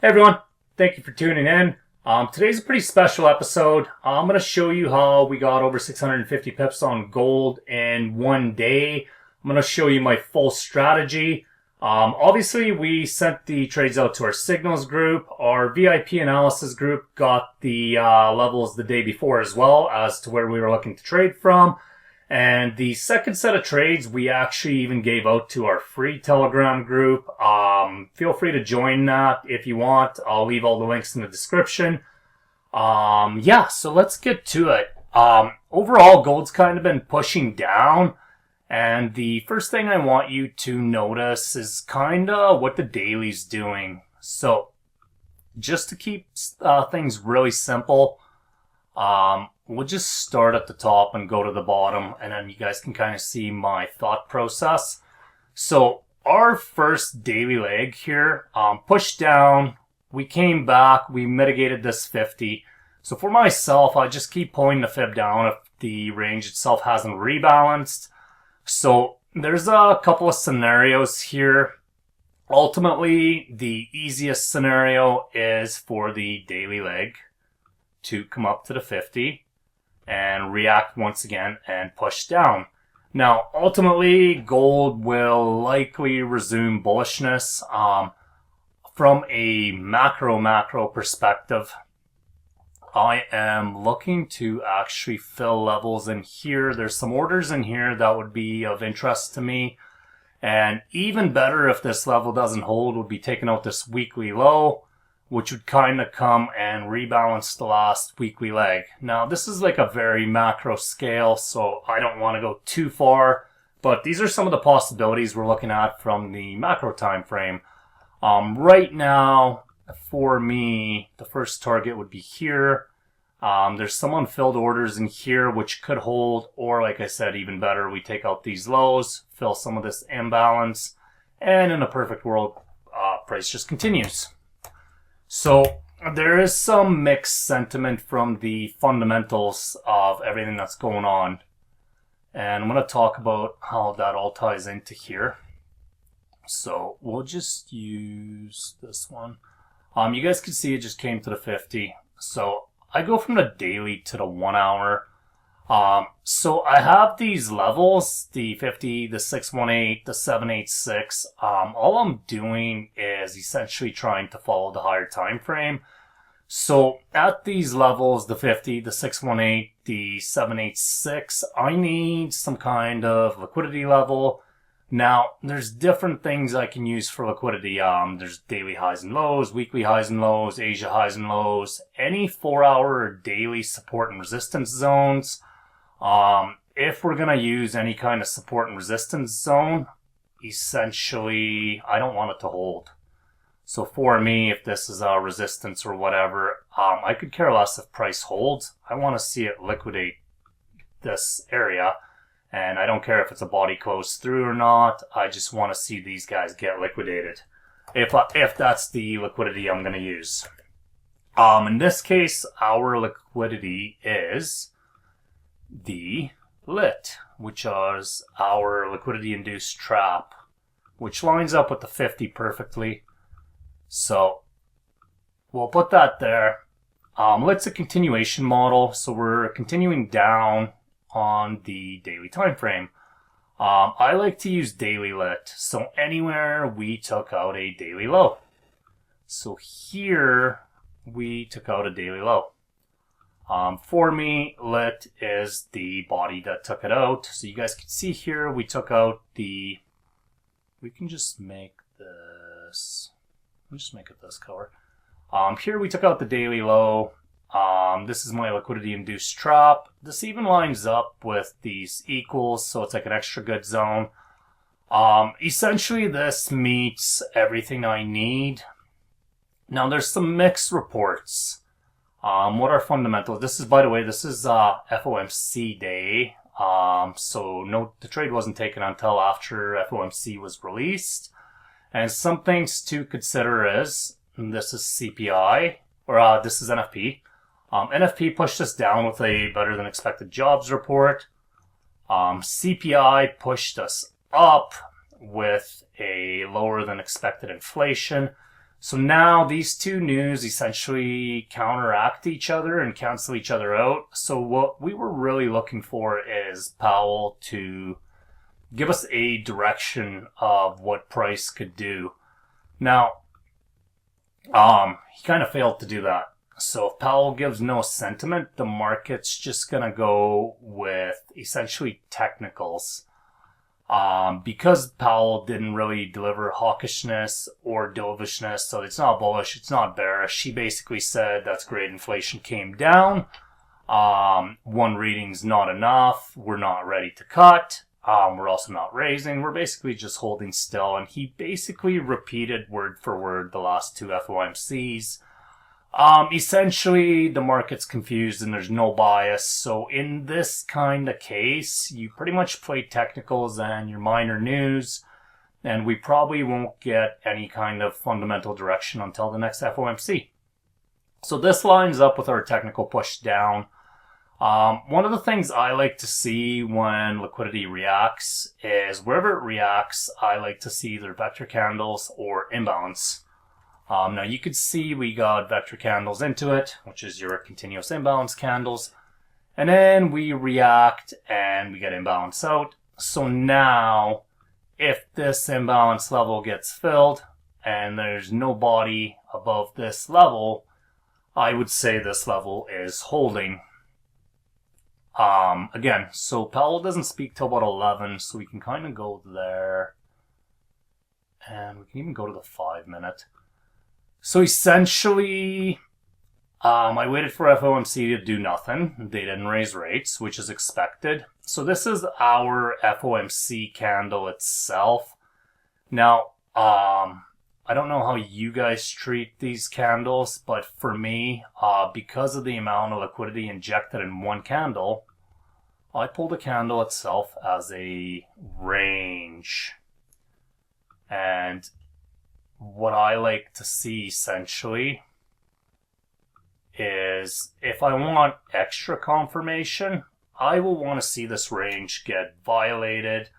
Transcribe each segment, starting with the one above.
Hey everyone, thank you for tuning in. Today's a pretty special episode. I'm going to show you how we got over 650 pips on gold in one day. I'm going to show you my full strategy. Obviously, we sent the trades out to our signals group. Our VIP analysis group got the levels the day before as well as to where we were looking to trade from. And the second set of trades we actually even gave out to our free Telegram group. Feel free to join that if you want. I'll leave all the links in the description. So let's get to it. Overall, gold's kind of been pushing down. And the first thing I want you to notice is kind of what the daily's doing. So just to keep things really simple, we'll just start at the top and go to the bottom, and then you guys can kind of see my thought process. So our first daily leg here, pushed down, we came back, we mitigated this 50. So for myself, I just keep pulling the fib down if the range itself hasn't rebalanced. So there's a couple of scenarios here. Ultimately, the easiest scenario is for the daily leg to come up to the 50 and react once again and push down. Now, ultimately, gold will likely resume bullishness. From a macro perspective, I am looking to actually fill levels in here. There's some orders in here that would be of interest to me. And even better if this level doesn't hold would be taking out this weekly low, which would kind of come and rebalance the last weekly leg. Now, this is like a very macro scale, so I don't want to go too far, but these are some of the possibilities we're looking at from the macro time frame. Right now, for me, the first target would be here. There's some unfilled orders in here which could hold, or like I said, even better, we take out these lows, fill some of this imbalance, and in a perfect world, price just continues. So there is some mixed sentiment from the fundamentals of everything that's going on. And I'm going to talk about how that all ties into here. So we'll just use this one. You guys can see it just came to the 50. So I go from the daily to the 1 hour. So I have these levels, the 50, the 618, the 786. All I'm doing is essentially trying to follow the higher time frame. So at these levels, the 50, the 618, the 786, I need some kind of liquidity level. Now, there's different things I can use for liquidity. There's daily highs and lows, weekly highs and lows, Asia highs and lows, any 4-hour or daily support and resistance zones. If we're going to use any kind of support and resistance zone, essentially, I don't want it to hold. So for me, if this is a resistance or whatever, I could care less if price holds. I want to see it liquidate this area. And I don't care if it's a body close through or not. I just want to see these guys get liquidated. If that's the liquidity I'm going to use. In this case, our liquidity is the lit, which is our liquidity induced trap, which lines up with the 50 perfectly. So we'll put that there. Lit's a continuation model, so we're continuing down on the daily time frame. I like to use daily lit, so anywhere we took out a daily low. So here we took out a daily low. For me, lit is the body that took it out. So you guys can see here we took out the, we can just make this, I'll just make it this color. Here we took out the daily low. This is my liquidity induced trap. This even lines up with these equals, so it's like an extra good zone. Essentially this meets everything I need. Now there's some mixed reports. What are fundamentals? This is, by the way, this is FOMC day. So no, the trade wasn't taken until after FOMC was released. And some things to consider is, this is CPI, or this is NFP. NFP pushed us down with a better than expected jobs report. CPI pushed us up with a lower than expected inflation. So now these two news essentially counteract each other and cancel each other out. So what we were really looking for is Powell to give us a direction of what price could do. Now, he kind of failed to do that. So if Powell gives no sentiment, the market's just going to go with essentially technicals. Because Powell didn't really deliver hawkishness or dovishness, so it's not bullish, it's not bearish. He basically said that's great, inflation came down. One reading's not enough. We're not ready to cut. We're also not raising. We're basically just holding still. And he basically repeated word for word the last two FOMCs. Essentially, the market's confused and there's no bias. So in this kind of case, you pretty much play technicals and your minor news, and we probably won't get any kind of fundamental direction until the next FOMC. So this lines up with our technical push down. One of the things I like to see when liquidity reacts is wherever it reacts, I like to see either vector candles or imbalance. Now you could see we got vector candles into it, which is your continuous imbalance candles. And then we react and we get imbalance out. So now, if this imbalance level gets filled and there's no body above this level, I would say this level is holding. Again, so Powell doesn't speak till about 11, so we can kind of go there. And we can even go to the 5 minute. So essentially, I waited for FOMC to do nothing. They didn't raise rates, which is expected. So this is our FOMC candle itself. Now, I don't know how you guys treat these candles, but for me, because of the amount of liquidity injected in one candle, I pull the candle itself as a range. And what I like to see essentially is if I want extra confirmation, I will want to see this range get violated.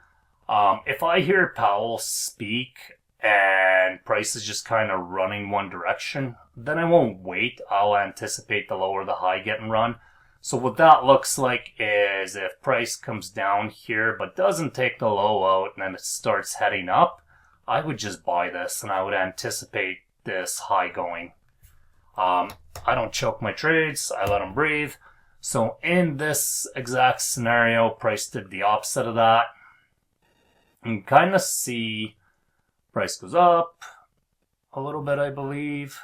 If I hear Powell speak and price is just kind of running one direction, then I won't wait. I'll anticipate the lower the high getting run. So what that looks like is if price comes down here but doesn't take the low out and then it starts heading up, I would just buy this and I would anticipate this high going. I don't choke my trades, I let them breathe. So in this exact scenario, price did the opposite of that. You can kind of see price goes up a little bit, I believe.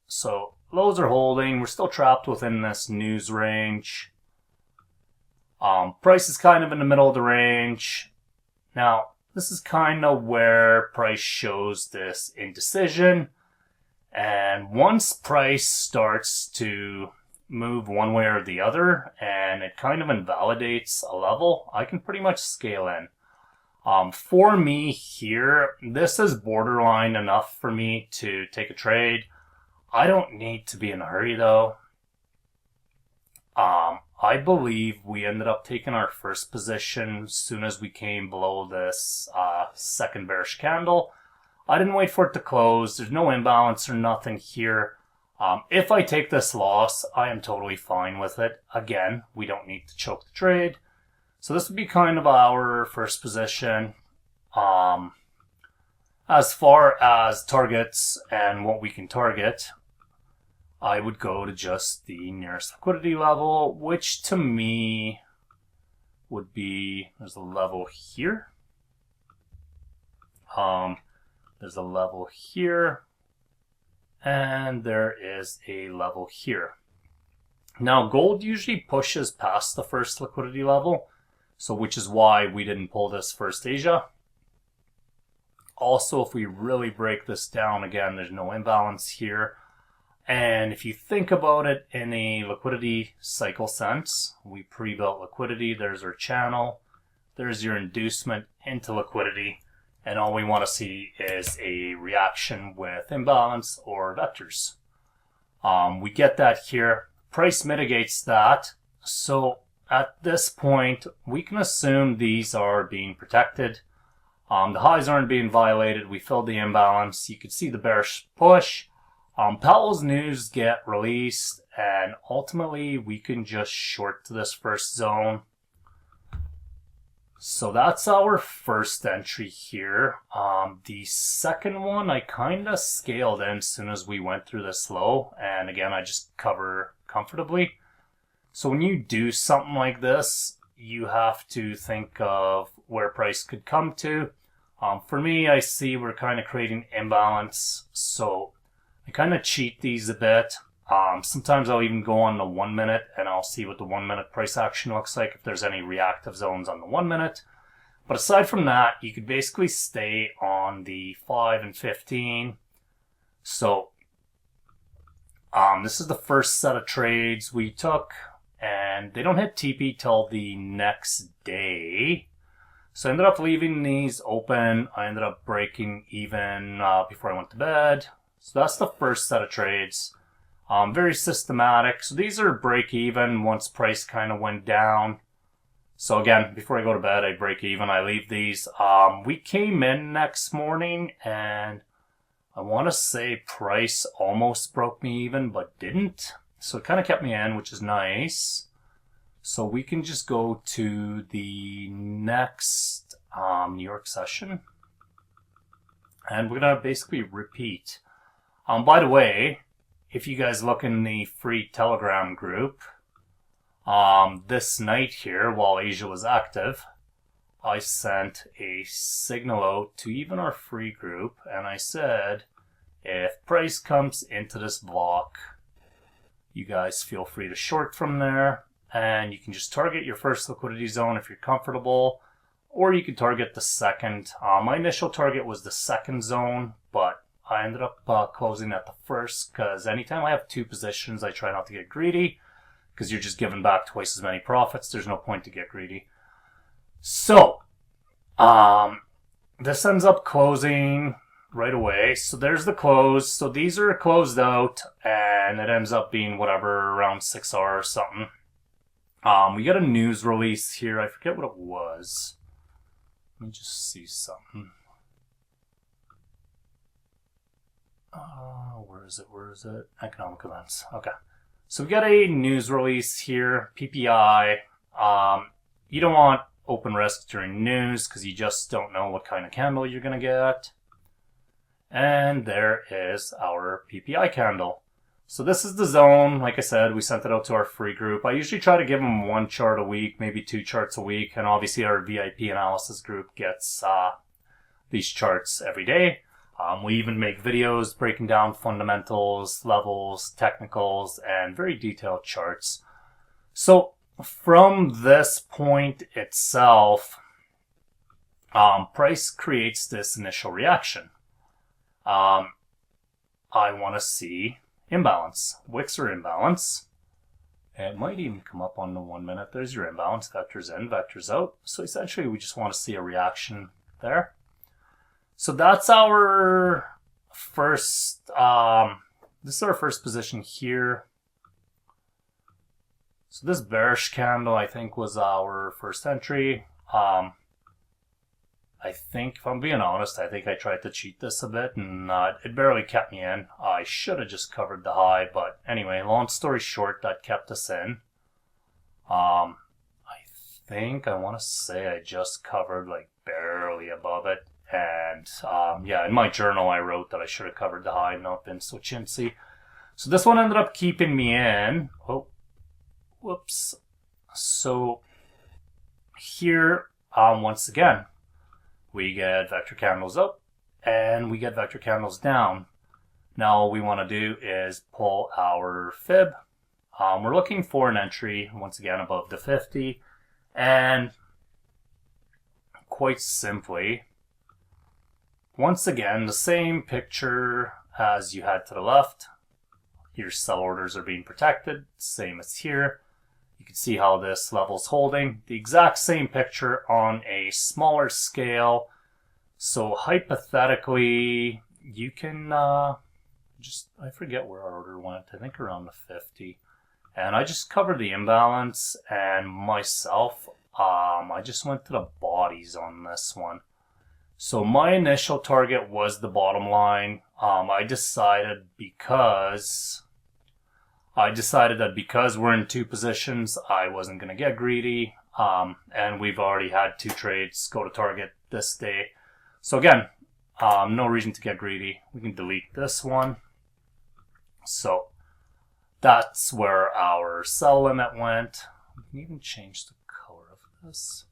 So lows are holding. We're still trapped within this news range. Price is kind of in the middle of the range. Now, this is kind of where price shows this indecision. And once price starts to move one way or the other, and it kind of invalidates a level, I can pretty much scale in. For me here, this is borderline enough for me to take a trade. I don't need to be in a hurry though. I believe we ended up taking our first position as soon as we came below this second bearish candle. I didn't wait for it to close. There's no imbalance or nothing here. If I take this loss, I am totally fine with it. Again, we don't need to choke the trade. So this would be kind of our first position. As far as targets and what we can target, I would go to just the nearest liquidity level, which to me would be, there's a level here. There's a level here. And there is a level here. Now, gold usually pushes past the first liquidity level, so which is why we didn't pull this first Asia. Also, if we really break this down, again, there's no imbalance here. And if you think about it in a liquidity cycle sense, we pre-built liquidity, there's our channel, there's your inducement into liquidity, and all we want to see is a reaction with imbalance or vectors. We get that here. Price mitigates that. So at this point, we can assume these are being protected. The highs aren't being violated. We filled the imbalance. You could see the bearish push. Powell's news get released, and ultimately we can just short to this first zone. So that's our first entry here. The second one I kind of scaled in as soon as we went through this low, and again I just cover comfortably. So when you do something like this, you have to think of where price could come to. For me, I see we're kind of creating imbalance, so I kind of cheat these a bit. Sometimes I'll even go on the 1 minute and I'll see what the 1 minute price action looks like, if there's any reactive zones on the 1 minute. But aside from that, you could basically stay on the 5 and 15. So this is the first set of trades we took, and they don't hit TP till the next day. So I ended up leaving these open. I ended up breaking even before I went to bed. So that's the first set of trades. Very systematic. So these are break even once price kind of went down. So again, before I go to bed, I break even. I leave these. We came in next morning, and I want to say price almost broke me even, but didn't. So it kind of kept me in, which is nice. So we can just go to the next New York session. And we're going to basically repeat. By the way, if you guys look in the free Telegram group, this night here, while Asia was active, I sent a signal out to even our free group, and I said, if price comes into this block, you guys feel free to short from there. And you can just target your first liquidity zone if you're comfortable, or you can target the second. My initial target was the second zone, but I ended up closing at the first, because anytime I have two positions, I try not to get greedy, because you're just giving back twice as many profits. There's no point to get greedy. So this ends up closing right away. So there's the close. So these are closed out, and it ends up being whatever, around 6 hours or something. We got a news release here. I forget what it was. Let me just see something. Where is it? Where is it? Economic events. Okay. So we got a news release here. PPI. You don't want open risk during news because you just don't know what kind of candle you're going to get. And there is our PPI candle. So this is the zone. Like I said, we sent it out to our free group. I usually try to give them 1 chart a week, maybe 2 charts a week. And obviously our VIP analysis group gets these charts every day. We even make videos breaking down fundamentals, levels, technicals, and very detailed charts. So from this point itself, price creates this initial reaction. I want to see imbalance. Wicks are imbalance. It might even come up on the 1 minute. There's your imbalance. Vectors in, vectors out. So essentially we just want to see a reaction there. So that's our first, this is our first position here. So this bearish candle, I think, was our first entry. I think, if I'm being honest, I think I tried to cheat this a bit, and it barely kept me in. I should have just covered the high, but anyway, long story short, that kept us in. I think, I want to say I just covered like barely above it. And yeah, in my journal I wrote that I should have covered the high and not been so chintzy. So this one ended up keeping me in. Oh, whoops. So here, once again, we get vector candles up and we get vector candles down. Now all we want to do is pull our fib. We're looking for an entry, once again, above the 50. And quite simply, once again, the same picture as you had to the left. Your sell orders are being protected, same as here. You can see how this level's holding. The exact same picture on a smaller scale. So hypothetically, you can I forget where our order went. I think around the 50. And I just covered the imbalance, and myself, I just went to the bodies on this one. So my initial target was the bottom line. I decided that because we're in two positions, I wasn't going to get greedy. And we've already had two trades go to target this day. So again, no reason to get greedy. We can delete this one. So that's where our sell limit went. We can even change the color of this.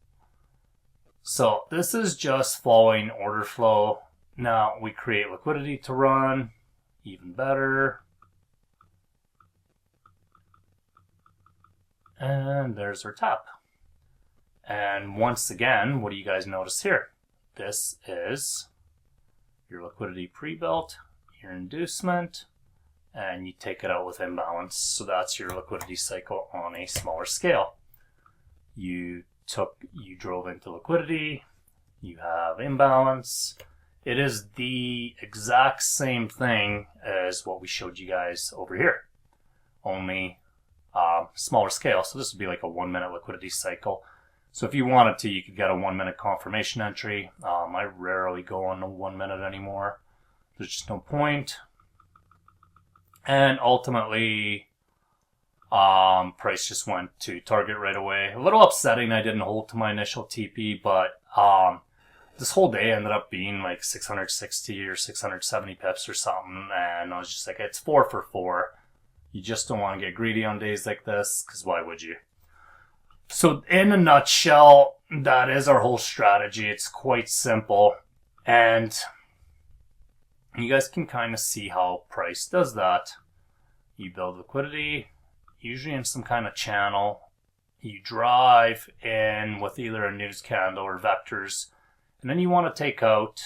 So this is just following order flow. Now we create liquidity to run, even better. And there's our tap. And once again, what do you guys notice here? This is your liquidity pre-built, your inducement, and you take it out with imbalance. So that's your liquidity cycle on a smaller scale. You drove into liquidity, you have imbalance. It is the exact same thing as what we showed you guys over here, only smaller scale. So this would be like a 1 minute liquidity cycle. So if you wanted to, you could get a 1 minute confirmation entry. I rarely go on the 1 minute anymore. There's just no point. And ultimately, price just went to target right away. A little upsetting I didn't hold to my initial TP, but this whole day ended up being like 660 or 670 pips or something. And I was just like, it's 4 for 4. You just don't want to get greedy on days like this, because why would you? So in a nutshell, that is our whole strategy. It's quite simple. And you guys can kind of see how price does that. You build liquidity, usually in some kind of channel. You drive in with either a news candle or vectors. And then you want to take out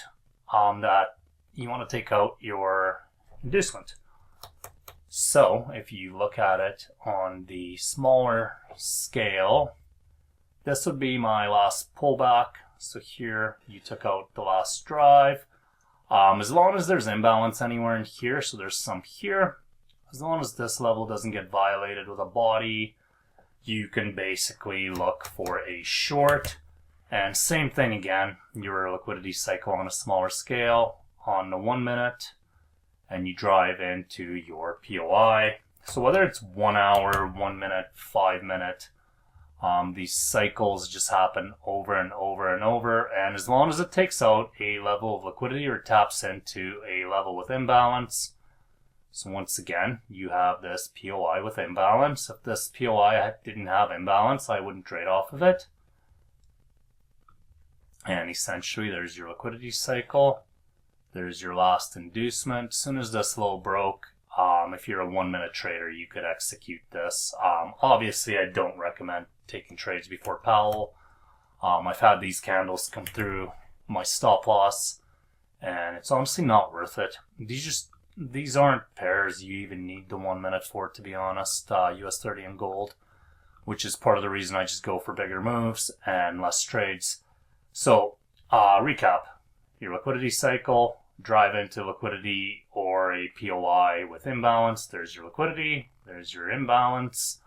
your inducement. So if you look at it on the smaller scale, this would be my last pullback. So here you took out the last drive. As long as there's imbalance anywhere in here, so there's some here, as long as this level doesn't get violated with a body, you can basically look for a short. And same thing again, your liquidity cycle on a smaller scale on the 1 minute. And you drive into your POI. So whether it's 1 hour, 1 minute, 5 minute, these cycles just happen over and over and over. And as long as it takes out a level of liquidity or taps into a level with imbalance. So once again, you have this POI with imbalance. If this POI didn't have imbalance, I wouldn't trade off of it. And essentially, there's your liquidity cycle. There's your last inducement. As soon as this low broke, if you're a 1 minute trader, you could execute this. Obviously, I don't recommend taking trades before Powell. I've had these candles come through my stop loss, and it's honestly not worth it. These aren't pairs you even need the 1 minute for, to be honest. US 30 and gold, which is part of the reason I just go for bigger moves and less trades. So, recap. Your liquidity cycle, drive into liquidity or a POI with imbalance. There's your liquidity, there's your imbalance.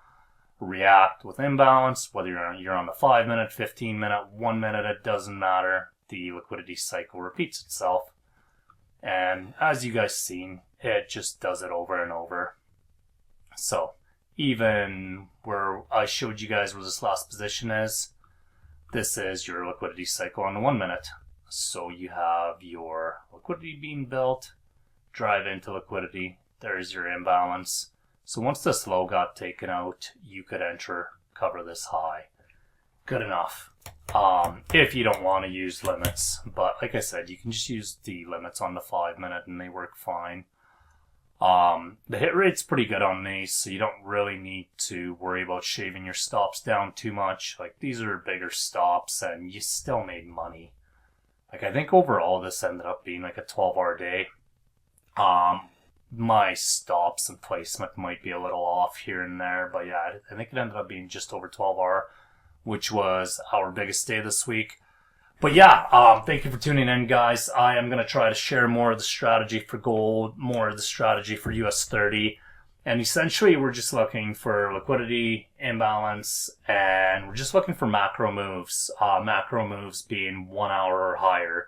React with imbalance, whether you're on the 5 minute, 15 minute, 1 minute, it doesn't matter. The liquidity cycle repeats itself. And as you guys seen, it just does it over and over. So even where I showed you guys where this last position is, this is your liquidity cycle on the 1 minute. So you have your liquidity being built, drive into liquidity, there's your imbalance. So once this low got taken out, you could enter, cover this high. Good enough. If you don't want to use limits. But like I said, you can just use the limits on the 5 minute and they work fine. The hit rate's pretty good on these, so you don't really need to worry about shaving your stops down too much. Like, these are bigger stops and you still made money. Like, I think overall this ended up being like a 12-hour day. My stops and placement might be a little off here and there, but yeah, I think it ended up being just over 12-hour, which was our biggest day this week. But yeah, thank you for tuning in, guys. I am going to try to share more of the strategy for gold, more of the strategy for US 30. And essentially, we're just looking for liquidity, imbalance, and we're just looking for macro moves. Macro moves being 1 hour or higher.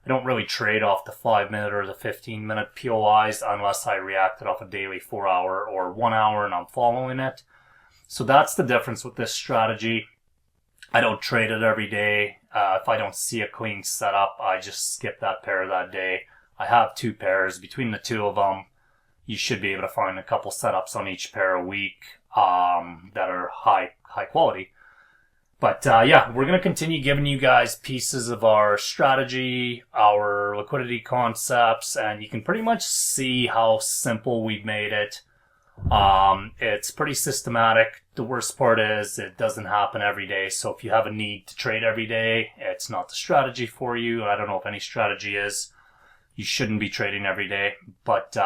I don't really trade off the 5-minute or the 15-minute POIs unless I reacted off a daily 4-hour or 1 hour and I'm following it. So that's the difference with this strategy. I don't trade it every day. If I don't see a clean setup, I just skip that pair that day. I have 2 pairs. Between the 2 of them, you should be able to find a couple setups on each pair a week that are high quality. But yeah, we're going to continue giving you guys pieces of our strategy, our liquidity concepts, and you can pretty much see how simple we've made it. It's pretty systematic. The worst part is it doesn't happen every day. So if you have a need to trade every day, it's not the strategy for you. I don't know if any strategy is. You shouldn't be trading every day. But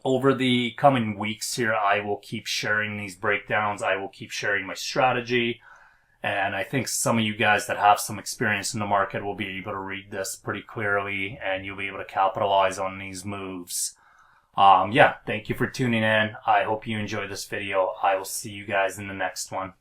over the coming weeks here, I will keep sharing these breakdowns. I will keep sharing my strategy. And I think some of you guys that have some experience in the market will be able to read this pretty clearly and you'll be able to capitalize on these moves. Yeah, thank you for tuning in. I hope you enjoyed this video. I will see you guys in the next one.